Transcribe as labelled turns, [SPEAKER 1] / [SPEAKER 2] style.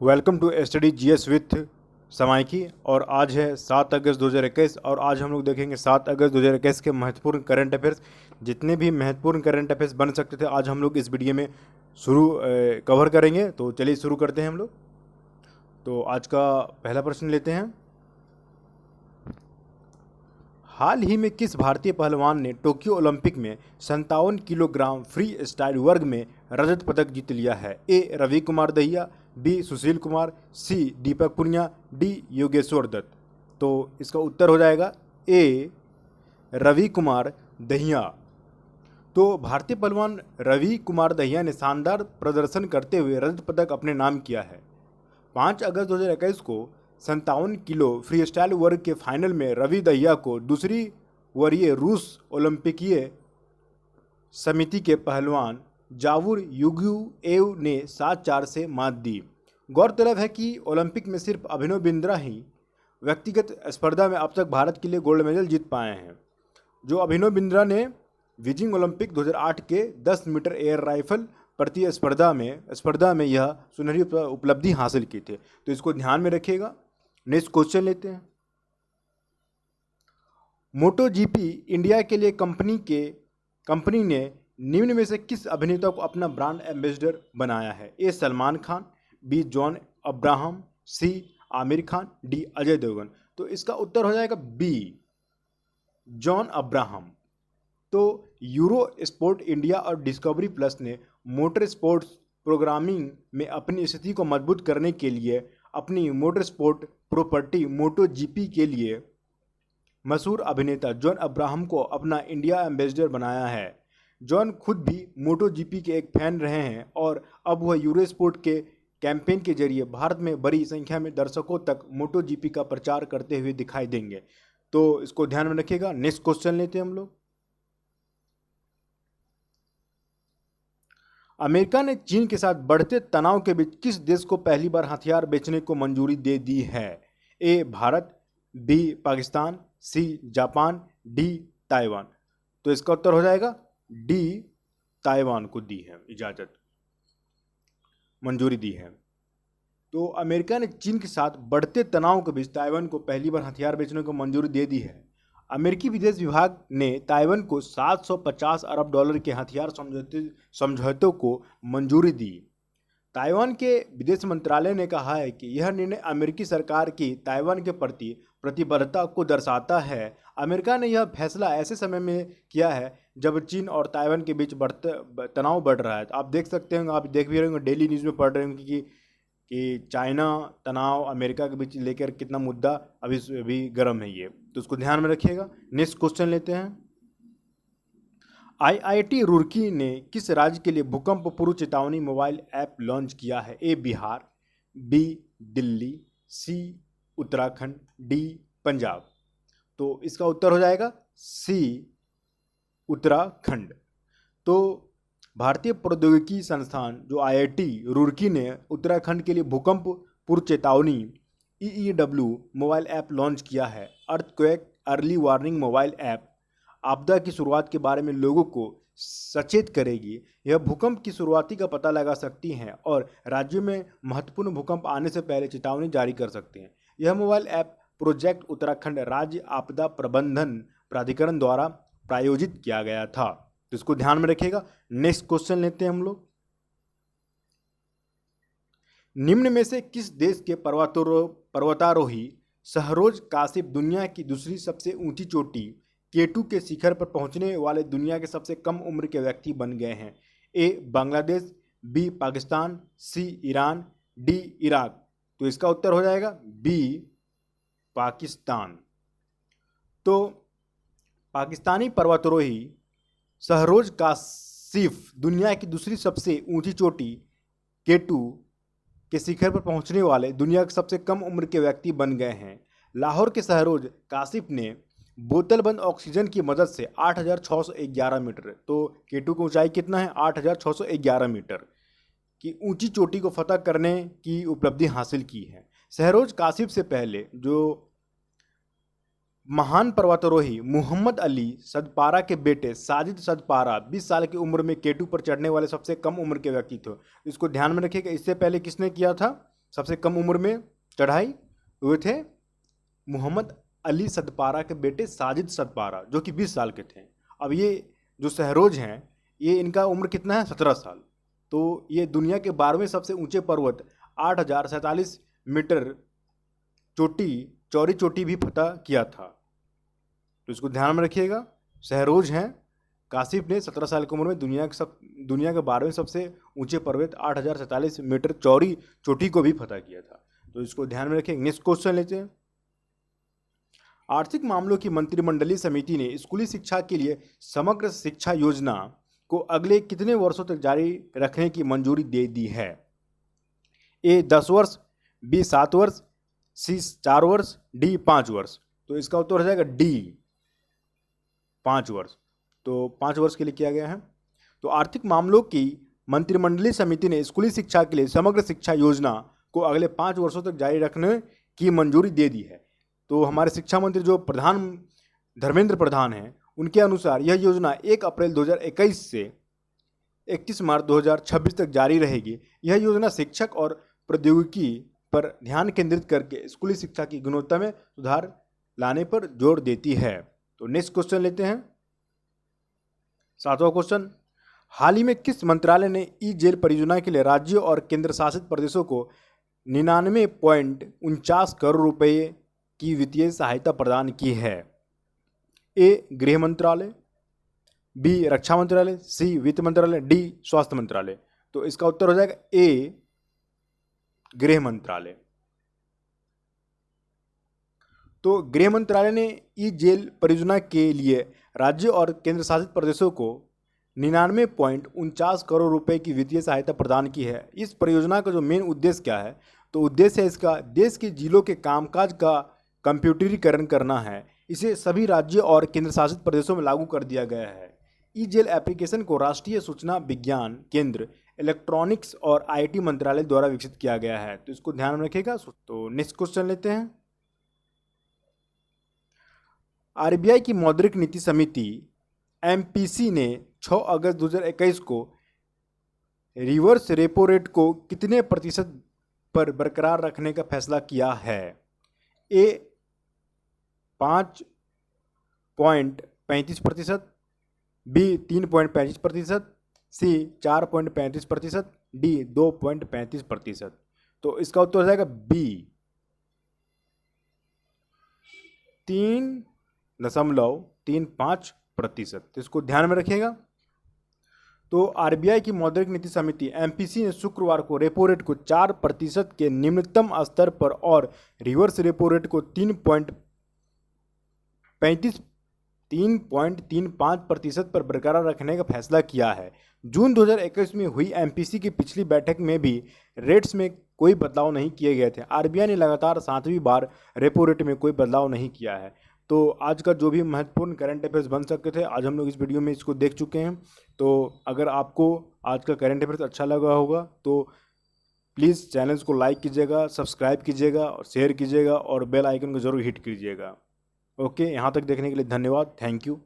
[SPEAKER 1] Welcome to study GS with Samaiki. और आज है 7 अगस्त 2021 और आज हम लोग देखेंगे 7 अगस्त 2021 के महत्वपूर्ण करंट अफेयर्स। जितने भी महत्वपूर्ण करंट अफेयर्स बन सकते थे आज हम लोग इस वीडियो में कवर करेंगे। तो चलिए शुरू करते हैं हम लोग। तो आज का पहला प्रश्न लेते हैं। हाल ही में किस भारतीय पहलवान ने टोक्यो ओलंपिक में 57 किलोग्राम फ्री स्टाइल वर्ग में रजत पदक जीत लिया है? ए रवि कुमार दहिया, बी सुशील कुमार, सी दीपक पुनिया, डी योगेश्वर दत्त। तो इसका उत्तर हो जाएगा ए रवि कुमार दहिया। तो भारतीय पहलवान रवि कुमार दहिया ने शानदार प्रदर्शन करते हुए रजत पदक अपने नाम किया है। 5 अगस्त 2021 को 57 किलो फ्री स्टाइल वर्ग के फाइनल में रवि दहिया को दूसरी वरीय रूस ओलंपिकीय समिति के पहलवान जावुर युगुएव ने 7-4 से मात दी। गौरतलब है कि ओलंपिक में सिर्फ अभिनव बिंद्रा ही व्यक्तिगत स्पर्धा में अब तक भारत के लिए गोल्ड मेडल जीत पाए हैं। जो अभिनव बिंद्रा ने बीजिंग ओलंपिक 2008 के 10 मीटर एयर राइफल प्रतिस्पर्धा में यह सुनहरी उपलब्धि हासिल की थी। तो इसको ध्यान में रखिएगा। नेक्स्ट क्वेश्चन लेते हैं। मोटो जीपी इंडिया के लिए कंपनी ने निम्न में से किस अभिनेता को अपना ब्रांड एम्बेसडर बनाया है? A Salman Khan, B John Abraham, C Aamir Khan, D Ajay Devgan. तो इसका उत्तर हो जाएगा बी जॉन अब्राहम। तो यूरो स्पोर्ट इंडिया और डिस्कवरी प्लस ने मोटर स्पोर्ट्स प्रोग्रामिंग में अपनी स्थिति को मजबूत करने के लिए अपनी motor sport property Moto GP के लिए मशहूर अभिनेता जॉन अब्राहम को अपना इंडिया एम्बेसडर बनाया है। जॉन खुद भी मोटो जीपी के एक फैन रहे हैं और अब वह यूरो स्पोर्ट के कैंपेन के जरिए भारत में बड़ी संख्या में दर्शकों तक मोटो जीपी का प्रचार करते हुए दिखाई देंगे। तो इसको ध्यान में रखिएगा। नेक्स्ट क्वेश्चन लेते हैं हम लोग। अमेरिका ने चीन के साथ बढ़ते तनाव के बीच किस देश को पहली बार हथियार बेचने को मंजूरी दे दी है? A Bharat, B Pakistan, C Japan, D Taiwan. तो इसका उत्तर हो जाएगा डी ताइवान को दी है इजाजत, मंजूरी दी है। तो अमेरिका ने चीन के साथ बढ़ते तनाव के बीच ताइवान को पहली बार हथियार बेचने को मंजूरी दे दी है। अमेरिकी विदेश विभाग ने ताइवान को 750 अरब डॉलर के हथियार समझौतों को मंजूरी दी। ताइवान के विदेश मंत्रालय ने कहा है कि यह निर्णय अमेरिकी सरकार की ताइवान के प्रति प्रतिबद्धता को दर्शाता है। अमेरिका ने यह फैसला ऐसे समय में किया है जब चीन और ताइवान के बीच तनाव बढ़ रहा है। तो आप देख सकते हैं, आप देख भी रहे होंगे, डेली न्यूज़ में पढ़ रहे होंगे कि चाइना तनाव अमेरिका के बीच लेकर कितना मुद्दा अभी गर्म है ये। तो उसको ध्यान में रखिएगा। नेक्स्ट क्वेश्चन लेते हैं। आईआईटी रुड़की ने किस राज्य के लिए भूकंप पूर्व चेतावनी मोबाइल ऐप लॉन्च किया है? ए बिहार, बी दिल्ली, सी उत्तराखंड, डी पंजाब। तो इसका उत्तर हो जाएगा सी उत्तराखंड। तो भारतीय प्रौद्योगिकी संस्थान जो आईआईटी रुड़की ने उत्तराखंड के लिए भूकंप पूर्व चेतावनी EEW मोबाइल ऐप लॉन्च किया है। Earthquake early warning mobile app आपदा की शुरुआत के बारे में लोगों को सचेत करेगी। यह भूकंप की शुरुआती का पता लगा सकती हैं और राज्यों में महत्वपूर्ण भूकंप आने से पहले चेतावनी जारी कर सकते हैं। यह मोबाइल ऐप प्रोजेक्ट उत्तराखंड राज्य आपदा प्रबंधन प्राधिकरण द्वारा प्रायोजित किया गया था। तो इसको ध्यान में रखिएगा। नेक्स्ट क्वेश्चन लेते हैं हम लोग। निम्न में से किस देश के पर्वतारोही शहरोज काशिफ दुनिया की दूसरी सबसे ऊंची चोटी K2 के शिखर पर पहुंचने वाले दुनिया के सबसे कम उम्र के व्यक्ति बन गए हैं? ए बांग्लादेश, बी पाकिस्तान, सी ईरान, डी इराक। तो इसका उत्तर हो जाएगा बी पाकिस्तान। तो पाकिस्तानी पर्वतारोही शहरोज काशिफ दुनिया की दूसरी सबसे ऊंची चोटी K2 के शिखर पर पहुंचने वाले दुनिया के सबसे कम उम्र के व्यक्ति बन गए हैं। लाहौर के शहरोज काशिफ ने बोतलबंद ऑक्सीजन की मदद से 8,611 मीटर, तो K2 की ऊंचाई कितना है? 8,611 मीटर की ऊंची चोटी को फतह करने की उपलब्धि हासिल की है। शहरोज काशिफ से पहले जो महान पर्वतारोही मोहम्मद अली सदपारा के बेटे साजिद सदपारा 20 साल की उम्र में K2 पर चढ़ने वाले सबसे कम उम्र के व्यक्ति थे। इसको ध्यान में रखिएगा। इससे पहले किसने किया था? सबसे कम उम्र में चढ़ाई हुए थे मोहम्मद अली सदपारा के बेटे साजिद सदपारा, जो कि 20 साल के थे। अब ये जो शहरोज हैं, ये इनका उम्र कितना है, 17 साल। तो ये दुनिया के 12वें सबसे ऊंचे पर्वत 8,047 मीटर चौड़ी चोटी भी फतह किया था। तो इसको ध्यान में रखिएगा। शहरोज हैं काशिफ ने 17 साल की उम्र में दुनिया के 12वें सबसे ऊंचे पर्वत 8,047 मीटर चौड़ी चोटी को भी फतह किया था। तो इसको ध्यान में रखें। नेक्स्ट क्वेश्चन लेते हैं। आर्थिक मामलों की मंत्रिमंडलीय समिति ने स्कूली शिक्षा के लिए समग्र शिक्षा योजना को अगले कितने वर्षों तक जारी रखने की मंजूरी दे दी है? ए 10 वर्ष, बी 7 वर्ष, सी 4 वर्ष, डी 5 वर्ष। तो इसका उत्तर हो जाएगा डी 5 वर्ष। तो 5 वर्ष के लिए किया गया है। तो आर्थिक मामलों की मंत्रिमंडलीय समिति ने स्कूली शिक्षा के लिए समग्र शिक्षा योजना को अगले 5 वर्षों तक जारी रखने की मंजूरी दे दी है। तो हमारे शिक्षा मंत्री जो धर्मेंद्र प्रधान हैं, उनके अनुसार यह योजना 1 अप्रैल 2021 से 31 मार्च 2026 तक जारी रहेगी। यह योजना शिक्षक और प्रौद्योगिकी पर ध्यान केंद्रित करके स्कूली शिक्षा की गुणवत्ता में सुधार लाने पर जोर देती है। तो नेक्स्ट क्वेश्चन लेते हैं। 7वां क्वेश्चन, हाल ही में किस मंत्रालय ने ई जेल परियोजना के लिए राज्यों और केंद्र शासित प्रदेशों को 99.49 करोड़ रुपए की वित्तीय सहायता प्रदान की है? ए गृह मंत्रालय, बी रक्षा मंत्रालय, सी वित्त मंत्रालय, डी स्वास्थ्य मंत्रालय। तो इसका उत्तर हो जाएगा ए गृह मंत्रालय। तो गृह मंत्रालय ने ई जेल परियोजना के लिए राज्यों और केंद्र शासित प्रदेशों को 99.49 करोड़ रुपए की वित्तीय सहायता प्रदान की है। इस परियोजना का जो मेन उद्देश्य क्या है? तो उद्देश्य है इसका देश के जिलों के कामकाज का कंप्यूटरीकरण करना है। इसे सभी राज्यों और केंद्र शासित प्रदेशों में लागू कर दिया गया है। ई जेल एप्लीकेशन को राष्ट्रीय सूचना विज्ञान केंद्र, इलेक्ट्रॉनिक्स और आईटी मंत्रालय द्वारा विकसित किया गया है। तो इसको ध्यान में रखिएगा। तो नेक्स्ट क्वेश्चन लेते हैं। आरबीआई की मौद्रिक नीति समिति एमपीसी ने 6 अगस्त 2021 को रिवर्स रेपो रेट को कितने प्रतिशत पर बरकरार रखने का फैसला किया है? ए 5.35%, बी 3.35%, सी 4.35%, डी 2.35%। तो इसका उत्तर हो जाएगा बी 3.35%। तो इसको ध्यान में रखिएगा। तो आरबीआई की मौद्रिक नीति समिति एमपीसी ने शुक्रवार को रेपो रेट को 4% के निम्नतम स्तर पर और रिवर्स रेपो रेट को 3.35% पर बरकरार रखने का फैसला किया है। जून 2021 में हुई एमपीसी की पिछली बैठक में भी रेट्स में कोई बदलाव नहीं किए गए थे। आरबीआई ने लगातार 7वीं बार रेपो रेट में कोई बदलाव नहीं किया है। तो आज का जो भी महत्वपूर्ण करंट अफेयर्स बन सकते थे, आज हम लोग इस वीडियो में इसको देख चुके हैं। तो अगर आपको आज का करंट अफेयर्स अच्छा लगा होगा तो प्लीज़ चैनल्स को लाइक कीजिएगा, सब्सक्राइब कीजिएगा और शेयर कीजिएगा और बेल आइकन को ज़रूर हिट कीजिएगा। ओके, यहाँ तक देखने के लिए धन्यवाद। Thank you.